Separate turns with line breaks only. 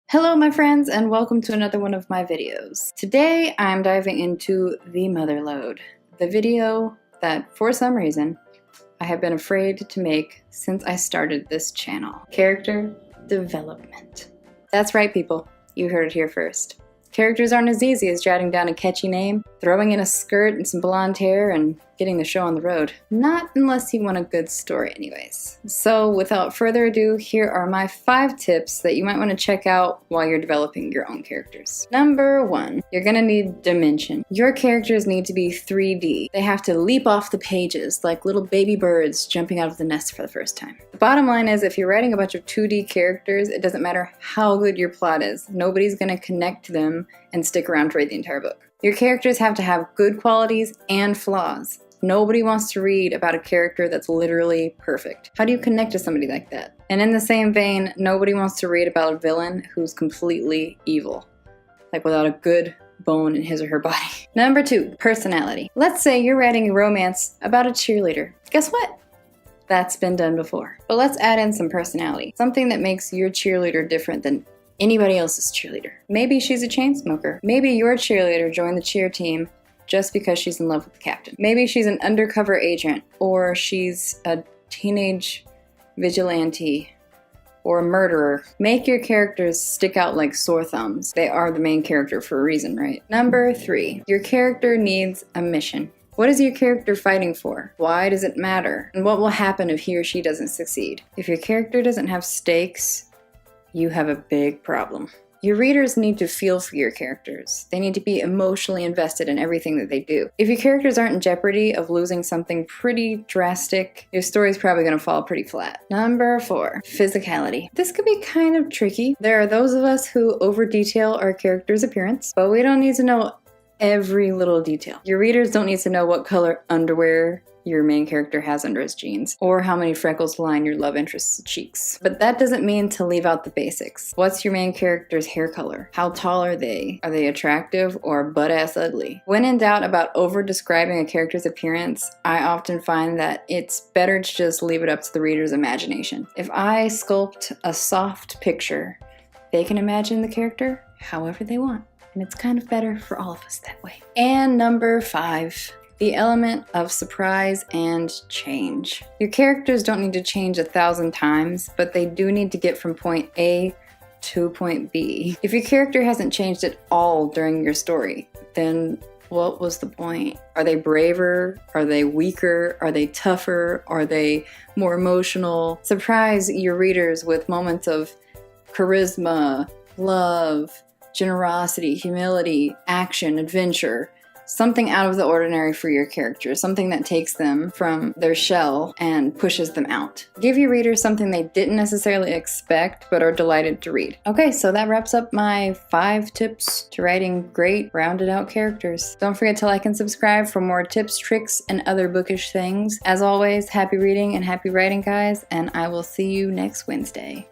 Hello my friends and welcome to another one of my videos. Today I'm diving into the Motherload, the video that for some reason I have been afraid to make since I started this channel. Character development. That's right people, you heard it here first. Characters aren't as easy as jotting down a catchy name, throwing in a skirt and some blonde hair, and getting the show on the road. Not unless you want a good story anyways. So without further ado, here are my 5 tips that you might want to check out while you're developing your own characters. Number 1, you're gonna need dimension. Your characters need to be 3D. They have to leap off the pages like little baby birds jumping out of the nest for the first time. The bottom line is if you're writing a bunch of 2D characters, it doesn't matter how good your plot is. Nobody's gonna connect to them and stick around to read the entire book. Your characters have to have good qualities and flaws. Nobody wants to read about a character that's literally perfect. How do you connect to somebody like that? And in the same vein, nobody wants to read about a villain who's completely evil, like without a good bone in his or her body. Number 2, personality. Let's say you're writing a romance about a cheerleader. Guess what? That's been done before. But let's add in some personality, something that makes your cheerleader different than anybody else's cheerleader. Maybe she's a chain smoker. Maybe your cheerleader joined the cheer team just because she's in love with the captain. Maybe she's an undercover agent, or she's a teenage vigilante, or a murderer. Make your characters stick out like sore thumbs. They are the main character for a reason, right? Number 3, your character needs a mission. What is your character fighting for? Why does it matter? And what will happen if he or she doesn't succeed? If your character doesn't have stakes, you have a big problem. Your readers need to feel for your characters. They need to be emotionally invested in everything that they do. If your characters aren't in jeopardy of losing something pretty drastic, your story's probably gonna fall pretty flat. Number 4, physicality. This could be kind of tricky. There are those of us who over-detail our character's appearance, but we don't need to know every little detail. Your readers don't need to know what color underwear your main character has under his jeans, or how many freckles line your love interest's cheeks. But that doesn't mean to leave out the basics. What's your main character's hair color? How tall are they? Are they attractive or butt-ass ugly? When in doubt about over-describing a character's appearance, I often find that it's better to just leave it up to the reader's imagination. If I sculpt a soft picture, they can imagine the character however they want. And it's kind of better for all of us that way. And number 5, the element of surprise and change. Your characters don't need to change 1,000 times, but they do need to get from point A to point B. If your character hasn't changed at all during your story, then what was the point? Are they braver? Are they weaker? Are they tougher? Are they more emotional? Surprise your readers with moments of charisma, love, generosity, humility, action, adventure. Something out of the ordinary for your character, something that takes them from their shell and pushes them out. Give your readers something they didn't necessarily expect but are delighted to read. Okay, so that wraps up my 5 tips to writing great, rounded out characters. Don't forget to like and subscribe for more tips, tricks, and other bookish things. As always, happy reading and happy writing, guys, and I will see you next Wednesday.